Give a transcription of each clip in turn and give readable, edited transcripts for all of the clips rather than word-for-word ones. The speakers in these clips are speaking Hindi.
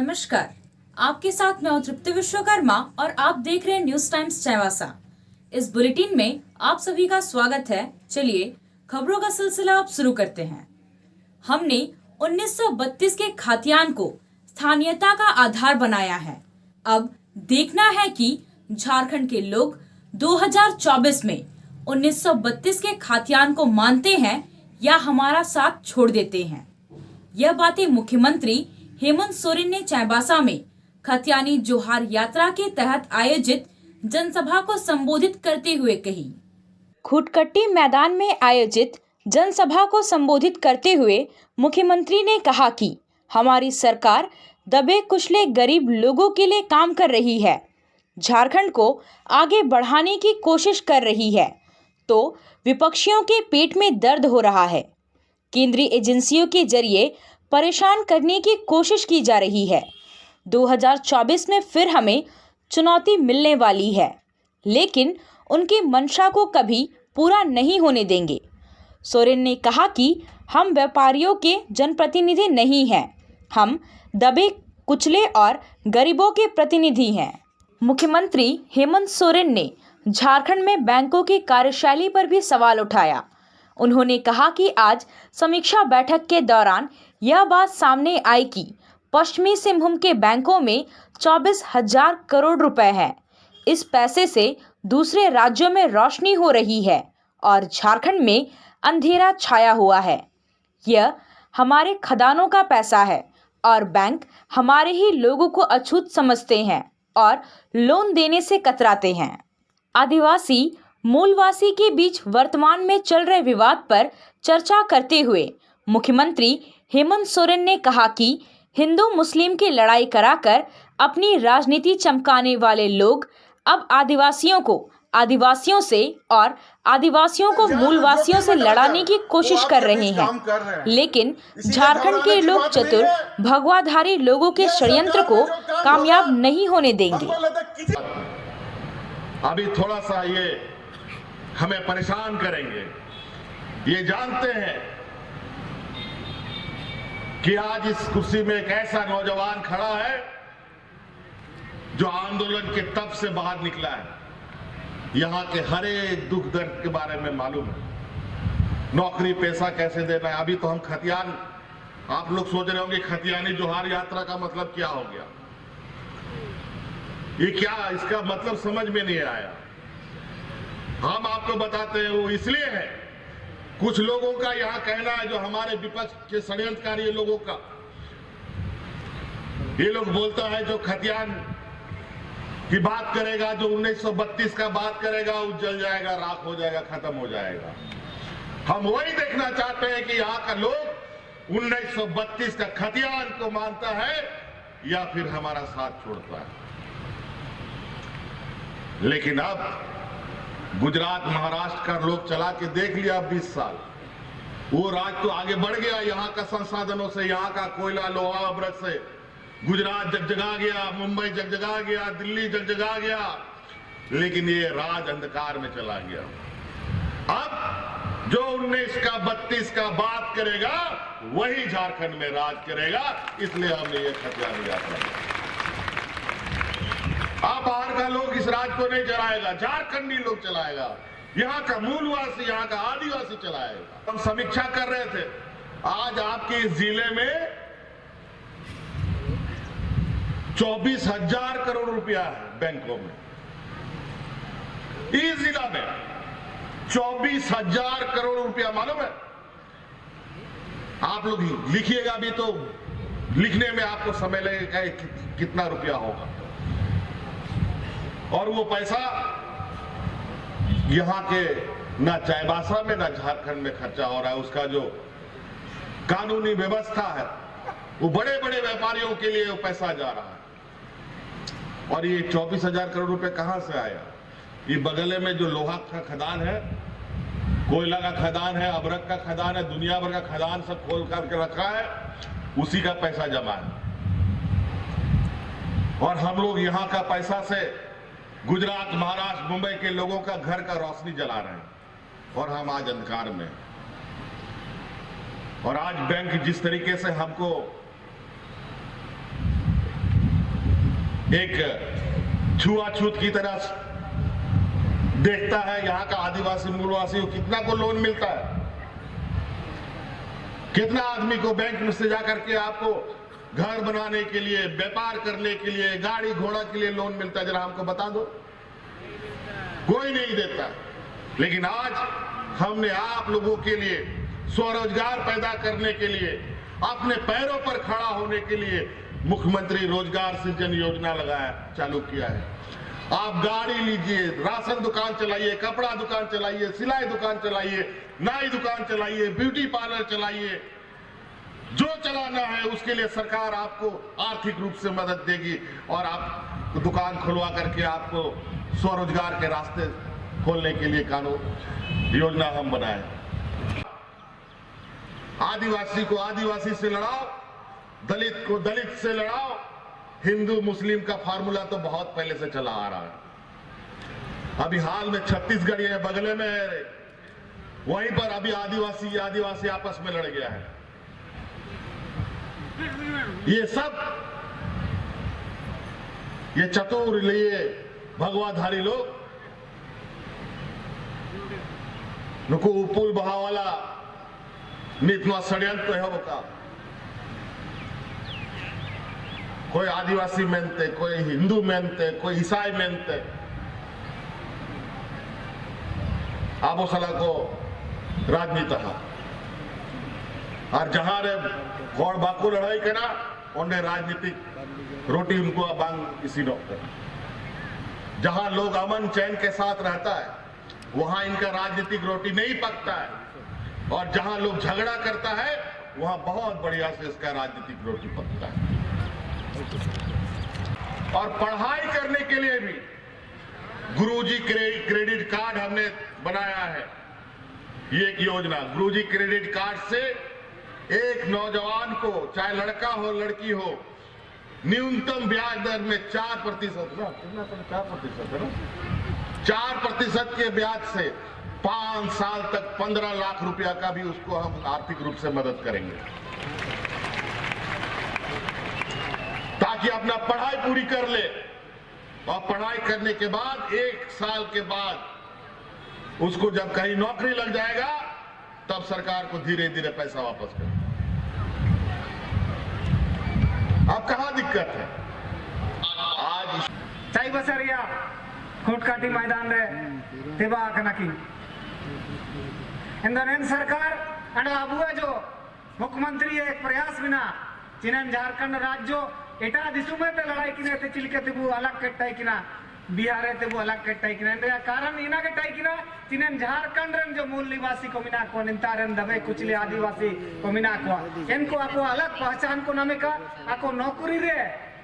नमस्कार, आपके साथ मैं तृप्ति विश्वकर्मा और आप देख रहे हैं न्यूज टाइम्स चाईबासा। इस बुलेटिन में आप सभी का स्वागत है। चलिए खबरों का सिलसिला अब शुरू करते हैं। हमने 1932 के खातियान को स्थानीयता का आधार बनाया है। अब देखना है कि झारखंड के लोग 2024 में 1932 के खातियान को मानते हैं या हमारा साथ छोड़ देते हैं। यह बातें मुख्यमंत्री हेमंत सोरेन ने चाईबासा में खतियानी जोहार यात्रा के तहत आयोजित जनसभा को संबोधित करते हुए कही। खुटकट्टी मैदान में आयोजित जनसभा को संबोधित करते हुए मुख्यमंत्री ने कहा कि हमारी सरकार दबे कुचले गरीब लोगों के लिए काम कर रही है, झारखंड को आगे बढ़ाने की कोशिश कर रही है, तो विपक्षियों के पेट में दर्द हो रहा है। केंद्रीय एजेंसियों के जरिए परेशान करने की कोशिश की जा रही है। 2024 में फिर हमें चुनौती मिलने वाली है, लेकिन उनकी मंशा को कभी पूरा नहीं होने देंगे। सोरेन ने कहा कि हम व्यापारियों के जनप्रतिनिधि नहीं हैं, हम दबे कुचले और गरीबों के प्रतिनिधि हैं। मुख्यमंत्री हेमंत सोरेन ने झारखंड में बैंकों की कार्यशैली पर भी सवाल उठाया। उन्होंने कहा कि आज समीक्षा बैठक के दौरान यह बात सामने आई कि पश्चिमी सिंहभूम के बैंकों में 24,000 करोड़ रुपए है। इस पैसे से दूसरे राज्यों में रोशनी हो रही है और झारखंड में अंधेरा छाया हुआ है। यह हमारे खदानों का पैसा है और बैंक हमारे ही लोगों को अछूत समझते हैं और लोन देने से कतराते हैं। आदिवासी मूलवासी के बीच वर्तमान में चल रहे विवाद पर चर्चा करते हुए मुख्यमंत्री हेमंत सोरेन ने कहा कि हिंदू मुस्लिम की लड़ाई कराकर अपनी राजनीति चमकाने वाले लोग अब आदिवासियों को आदिवासियों से और आदिवासियों को मूलवासियों से लड़ाने की कोशिश कर रहे हैं, लेकिन झारखंड के लोग चतुर भगवाधारी लोगों के षड्यंत्र को कामयाब नहीं होने देंगे। अभी थोड़ा सा ये हमें परेशान करेंगे, ये जानते हैं कि आज इस कुर्सी में एक ऐसा नौजवान खड़ा है जो आंदोलन के तप से बाहर निकला है। यहां के हर एक दुख दर्द के बारे में मालूम है, नौकरी पैसा कैसे देना है। अभी तो हम खतियान, आप लोग सोच रहे होंगे खतियानी जोहार यात्रा का मतलब क्या हो गया, ये क्या, इसका मतलब समझ में नहीं आया। हम आपको बताते हैं वो इसलिए है, कुछ लोगों का यहां कहना है, जो हमारे विपक्ष के षड्यंत्रकारी लोगों का, ये लोग बोलता है जो खतियान की बात करेगा, जो 1932 का बात करेगा, वो जल जाएगा, राख हो जाएगा, खत्म हो जाएगा। हम वही देखना चाहते हैं कि यहाँ का लोग 1932 का खतियान को मानता है या फिर हमारा साथ छोड़ता है। लेकिन अब गुजरात महाराष्ट्र का लोग चला के देख लिया 20 साल, वो राज तो आगे बढ़ गया। यहाँ का संसाधनों से, यहाँ का कोयला लोहा अमृत से गुजरात जगजगा गया, मुंबई जगजगा गया, दिल्ली जगजगा गया, लेकिन ये राज अंधकार में चला गया। अब जो 1932 का बात करेगा वही झारखंड में राज करेगा, इसलिए हमने ये खतियान यात्रा। आप बाहर का लोग इस राज को नहीं चलाएगा, झारखंडी लोग चलाएगा, यहाँ का मूलवासी, यहाँ का आदिवासी चलाएगा। हम समीक्षा कर रहे थे, आज आपके इस जिले में 24,000 करोड़ रुपया है बैंकों में। इस जिला में 24,000 करोड़ रुपया मालूम है। आप लोग लिखिएगा भी तो लिखने में आपको समय लगेगा कितना रुपया होगा, और वो पैसा यहां के ना चाईबासा में ना झारखंड में खर्चा हो रहा है। उसका जो कानूनी व्यवस्था है, वो बड़े बड़े व्यापारियों के लिए वो पैसा जा रहा है। और ये 24,000 करोड़ रुपए कहां से आया? ये बगले में जो लोहा का खदान है, कोयला का खदान है, अबरक का खदान है, दुनिया भर का खदान सब खोल करके रखा है, उसी का पैसा जमा है। और हम लोग यहाँ का पैसा से गुजरात महाराष्ट्र मुंबई के लोगों का घर का रोशनी जला रहे हैं, और हम आज अंधकार में। और आज बैंक जिस तरीके से हमको एक छुआछूत की तरह देखता है। यहाँ का आदिवासी मूलवासी को कितना को लोन मिलता है, कितना आदमी को बैंक में से जाकर के आपको घर बनाने के लिए, व्यापार करने के लिए, गाड़ी घोड़ा के लिए लोन मिलता है, जरा हमको बता दो। कोई नहीं देता। लेकिन आज हमने आप लोगों के लिए स्वरोजगार पैदा करने के लिए, अपने पैरों पर खड़ा होने के लिए मुख्यमंत्री रोजगार सृजन योजना लगाया, चालू किया है। आप गाड़ी लीजिए, राशन दुकान चलाइए, कपड़ा दुकान चलाइए, सिलाई दुकान चलाइए, नाई दुकान चलाइए, ब्यूटी पार्लर चलाइए, जो चलाना है उसके लिए सरकार आपको आर्थिक रूप से मदद देगी और आप दुकान खुलवा करके आपको स्वरोजगार के रास्ते खोलने के लिए कानून योजना हम बनाए। आदिवासी को आदिवासी से लड़ाओ, दलित को दलित से लड़ाओ। हिंदू मुस्लिम का फार्मूला तो बहुत पहले से चला आ रहा है। अभी हाल में छत्तीसगढ़ ये बगले में है, वहीं पर अभी आदिवासी आदिवासी आपस में लड़ गया है। ये सब ये चतुर लिए भगवाधारी लोग नुकू उपुल बहावाला नीतमा षड्यंत्र है का। कोई आदिवासी मेनते, कोई हिंदू मेनते, कोई ईसाई मेनते, आबो सला को राजनीति है। और जहां रे गौड़ बाकू लड़ाई करना उन्हें राजनीतिक रोटी उनको बांग किसी डॉक्टर। जहां लोग अमन चैन के साथ रहता है वहां इनका राजनीतिक रोटी नहीं पकता है, और जहां लोग झगड़ा करता है वहां बहुत बढ़िया से इसका राजनीतिक रोटी पकता है। और पढ़ाई करने के लिए भी गुरुजी क्रेडिट कार्ड हमने बनाया है। ये एक योजना, गुरुजी क्रेडिट कार्ड से एक नौजवान को, चाहे लड़का हो लड़की हो, न्यूनतम ब्याज दर में 4% 4% के ब्याज से 5 साल तक 15 लाख रुपया का भी उसको हम आर्थिक रूप से मदद करेंगे, ताकि अपना पढ़ाई पूरी कर ले। और पढ़ाई करने के बाद 1 साल के बाद उसको जब कहीं नौकरी लग जाएगा तब सरकार को धीरे धीरे पैसा वापस कर। अब कहां दिक्कत है? आज चाई बसरिया खोटकाटी मैदान रे तेबा कनकी इंदन सरकार अंड अबुआ जो मुख्यमंत्री एक प्रयास बिना चिनन झारखंड राज्य एटा दिसुमे ते लड़ाई किने ते चिलके तेबु अलग कट्टाई किना बिहार तेबु अलग कट्टाई किना इंदे कारण इना कट्टाई किना चिनन झारखंड रन जो मूल निवासी को मिना को निंतारन दबे कुचले आदिवासी को मिना को इनको आपको अलग पहचान को नामे का आपको नौकरी रे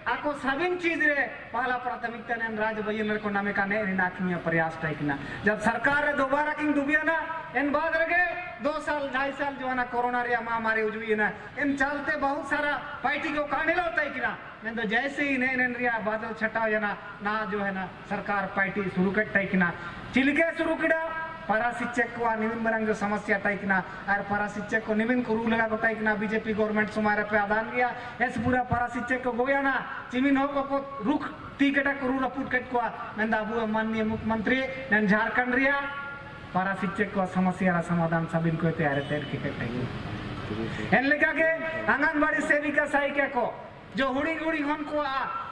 आपको सभी चीज रे पहला प्राथमिकता ने राज्य बयन को नामे का ने नाखिया प्रयास टाइकना। जब सरकार रे दोबारा किंग दुबिया ना इन बाद रगे 2 साल 2.5 साल जो है ना कोरोना रे महामारी उजुई ना इन चलते बहुत सारा पार्टी को काने लौटा है कि ना तो जैसे ही ने रिया बादल छटा या ना जो है ना सरकार पार्टी शुरू करता है कि ना चिलके शुरू किया पराशिक्षक को निविन बरंग जो समस्या टाइकना और पराशिक्षक को निविन को रूल लगा को टाइकना बीजेपी गवर्नमेंट सुमारे पे आदान गया ऐसे पूरा पराशिक्षक को गोया ना चिमिन हो को रुख टीकटा को रूल अपुट कट को नंदा अबू माननीय मुख्यमंत्री नन झारखंड रिया पराशिक्षक को समस्या समाधान सब इनको तैयार तैयार की कट इन लेका के आंगनबाड़ी सेविका सहायिका को जो हुड़ी हुड़ी उनको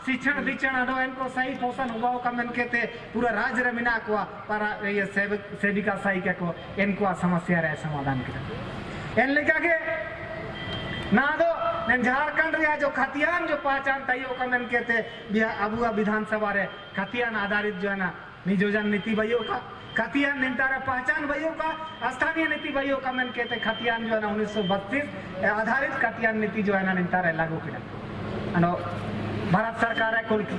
शिक्षण दीक्षण अडो इनको सही पोषण हुआ का मन कहते पूरा राज्य रे मिना को पर ये सेविका सहायिका को इनको समस्या रे समाधान कर इन लेका के ना दो झारखंड रे जो खतियान जो पहचान तइयो का मन कहते अबुआ विधानसभा रे खतियान आधारित जो है ना नियोजन नीति भयो का खतियान निंतारा पहचान भयो का स्थानीय नीति भयो का मन कहते खतियान जो है ना 1932 आधारित खतियान नीति जो है ना निंतारा लागू किया भारत सरकार है कुल की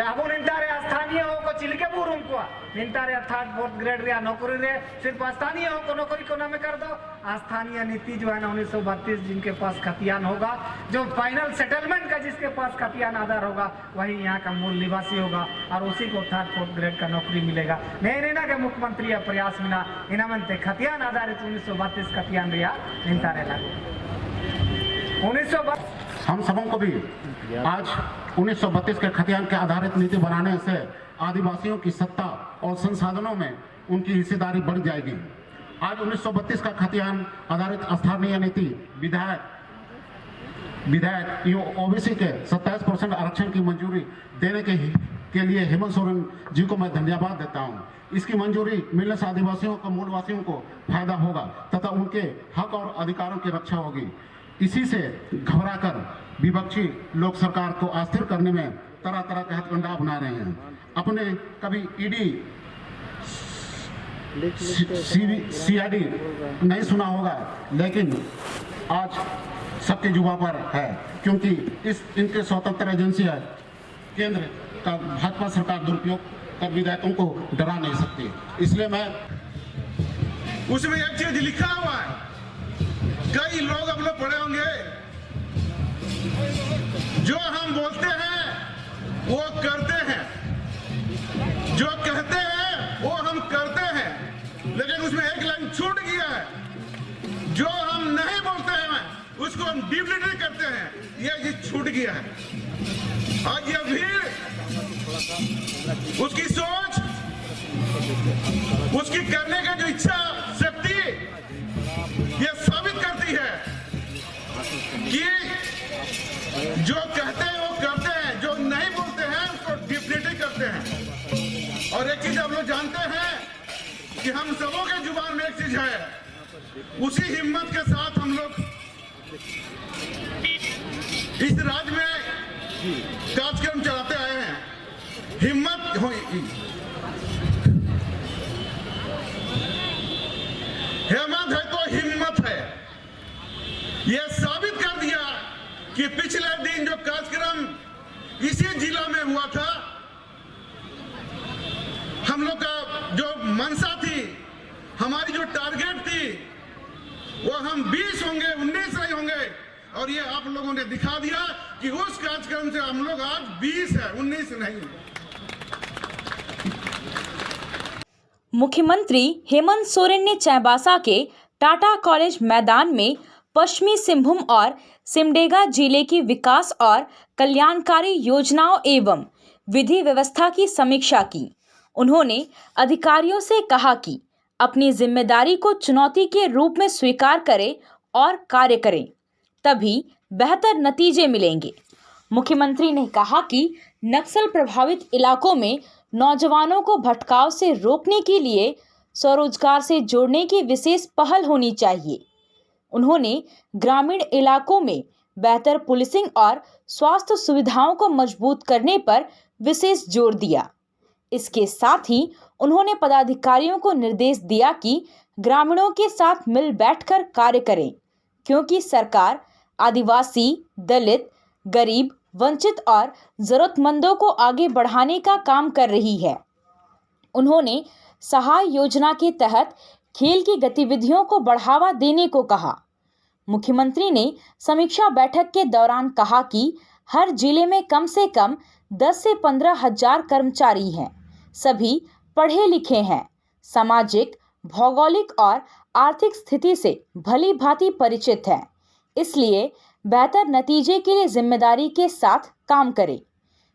अब निंतारे स्थानीय हो को चिलके बुरुम को निंतारे 3rd 4th ग्रेड रे नौकरी रे सिर्फ स्थानीय हो को नौकरी को नामे कर दो। स्थानीय नीति जो है ना 1932 जिनके पास खतियान होगा, जो फाइनल सेटलमेंट का जिसके पास खतियान आधार होगा वही यहाँ का मूल निवासी होगा और उसी को 3rd 4th ग्रेड का नौकरी मिलेगा। नहीं ना के मुख्यमंत्री प्रयास मिना इनामंते खतियान आधारित 1932 खतियान रिया निंतारे लागू 1932 हम सबों को भी आज 1932 के खतियान के आधारित नीति बनाने से आदिवासियों की सत्ता और संसाधनों में उनकी हिस्सेदारी बढ़ जाएगी। आज 1932 का खतियान आधारित स्थानीय नीति विधायक ओबीसी के 27% आरक्षण की मंजूरी देने के लिए हेमंत सोरेन जी को मैं धन्यवाद देता हूं। इसकी मंजूरी मिलने से आदिवासियों को मूलवासियों को फायदा होगा तथा उनके हक और अधिकारों की रक्षा होगी। इसी से घबराकर विपक्षी लोग सरकार को अस्थिर करने में तरह तरह के हथकंडा अपना रहे हैं। अपने कभी ईडी सीआईडी नहीं सुना होगा, लेकिन आज सबके जुबान पर है, क्योंकि इनके स्वतंत्र एजेंसी है। केंद्र का भाजपा सरकार दुरुपयोग कर विधायकों को डरा नहीं सकती। इसलिए मैं उसमें एक चीज लिखा हुआ है, कई लोग अब लोग पढ़े होंगे, जो हम बोलते हैं वो करते हैं, जो कहते हैं वो हम करते हैं, लेकिन उसमें एक लाइन छूट गया है, जो हम नहीं बोलते हैं उसको हम डिप्लीट करते हैं, ये छूट गया है। आज ये भीड़, उसकी सोच, उसकी करने का जो इच्छा शक्ति, ये साबित करती है कि जो कहते हैं वो करते हैं, जो नहीं बोलते हैं उसको डिप्लीट करते हैं। और एक चीज आप लोग जानते हैं कि हम सबों के जुबान में एक चीज है, उसी हिम्मत के साथ हम लोग इस राज्य में कार्यक्रम चलाते आए हैं। हिम्मत है तो हिम्मत है। यह साबित कर दिया कि पिछले दिन जो कार्यक्रम इसी जिला में हुआ था, हम लोग का जो मंशा थी, हमारी जो टारगेट थी, वो हम 20 होंगे, 19 नहीं होंगे, और ये आप लोगों ने दिखा दिया कि उस कार्यक्रम से हम लोग आज 20 है, 19 नहीं। मुख्यमंत्री हेमंत सोरेन ने चाईबासा के टाटा कॉलेज मैदान में पश्चिमी सिंहभूम और सिमडेगा जिले की विकास और कल्याणकारी योजनाओं एवं विधि व्यवस्था की समीक्षा की। उन्होंने अधिकारियों से कहा कि अपनी जिम्मेदारी को चुनौती के रूप में स्वीकार करें और कार्य करें, तभी बेहतर नतीजे मिलेंगे। मुख्यमंत्री ने कहा कि नक्सल प्रभावित इलाकों में नौजवानों को भटकाव से रोकने के लिए स्वरोजगार से जोड़ने की विशेष पहल होनी चाहिए। उन्होंने ग्रामीण इलाकों में बेहतर पुलिसिंग और स्वास्थ्य सुविधाओं को मजबूत करने पर विशेष जोर दिया। इसके साथ ही उन्होंने पदाधिकारियों को निर्देश दिया कि ग्रामीणों के साथ मिल बैठकर कार्य करें, क्योंकि सरकार आदिवासी, दलित, गरीब, वंचित और जरूरतमंदों को आगे बढ़ाने का काम कर रही है। उन्होंने सहाय योजना के तहत खेल की गतिविधियों को बढ़ावा देने को कहा। मुख्यमंत्री ने समीक्षा बैठक के दौरान कहा कि हर जिले में कम से कम 10 से 15 हजार कर्मचारी हैं, सभी पढ़े लिखे हैं, सामाजिक, भौगोलिक और आर्थिक स्थिति से भली भांति परिचित हैं, इसलिए बेहतर नतीजे के लिए जिम्मेदारी के साथ काम करें।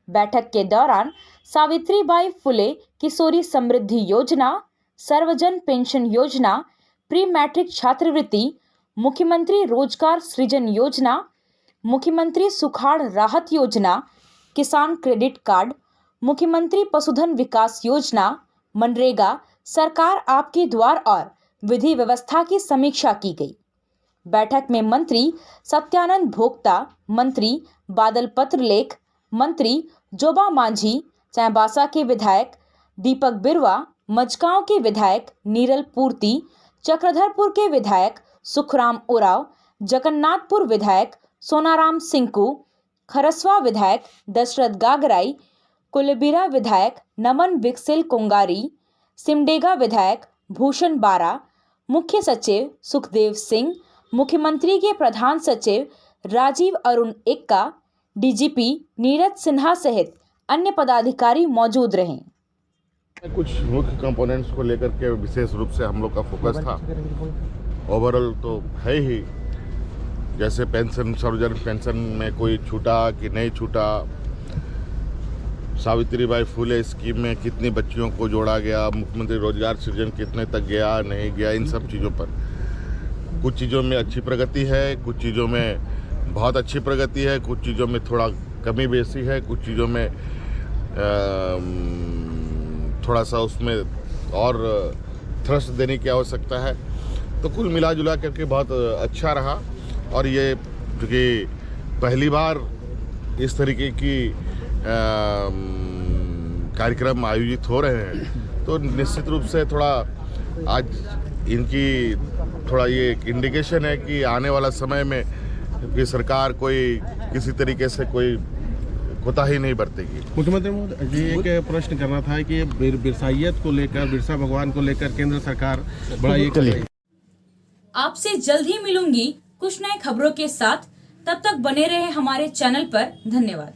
बैठक के दौरान सावित्रीबाई फुले किशोरी समृद्धि योजना, सर्वजन पेंशन योजना, प्री मैट्रिक छात्रवृत्ति, मुख्यमंत्री रोजगार सृजन योजना, मुख्यमंत्री सुखाड़ राहत योजना, किसान क्रेडिट कार्ड, मुख्यमंत्री पशुधन विकास योजना, मनरेगा, सरकार आपके द्वार और विधि व्यवस्था की समीक्षा की गई। बैठक में मंत्री सत्यानंद भोक्ता, मंत्री बादल पत्रलेख, मंत्री जोबा मांझी, चाईबासा के विधायक दीपक बिरवा, मजगांव के विधायक नीरल पूर्ति, चक्रधरपुर के विधायक सुखराम उराव, जगन्नाथपुर विधायक सोनाराम सिंकू, खरसवा विधायक दशरथ गागराई, कुलबीरा विधायक नमन विकसिल कोंगारी, सिमडेगा विधायक भूषण बारा, मुख्य सचिव सुखदेव सिंह, मुख्यमंत्री के प्रधान सचिव राजीव अरुण एक्का, डीजीपी नीरज सिन्हा सहित अन्य पदाधिकारी मौजूद रहे। कुछ मुख्य कंपोनेंट्स को लेकर के विशेष रूप से हम लोग का फोकस था। ओवरऑल तो है ही, जैसे पेंशन, सार्वजनिक पेंशन में कोई छूटा कि नहीं छूटा, सावित्रीबाई फुले स्कीम में कितनी बच्चियों को जोड़ा गया, मुख्यमंत्री रोजगार सृजन कितने तक गया नहीं गया, इन सब चीज़ों पर कुछ चीज़ों में अच्छी प्रगति है, कुछ चीज़ों में बहुत अच्छी प्रगति है, कुछ चीज़ों में थोड़ा कमी बेसी है, कुछ चीज़ों में थोड़ा सा उसमें और थ्रस्ट देने की आवश्यकता है। तो कुल मिला जुला करके बहुत अच्छा रहा। और ये क्योंकि पहली बार इस तरीके की कार्यक्रम आयोजित हो रहे हैं, तो निश्चित रूप से थोड़ा आज इनकी थोड़ा ये एक इंडिकेशन है कि आने वाला समय में कि सरकार कोई किसी तरीके से कोई कोताही नहीं बरतेगी। मुख्यमंत्री महोदय जी, एक प्रश्न करना था कि बिरसाइयत को लेकर, बिरसा भगवान को लेकर केंद्र सरकार बड़ा एक आपसे जल्द ही मिलूंगी कुछ नए खबरों के साथ। तब तक बने रहे हमारे चैनल पर। धन्यवाद।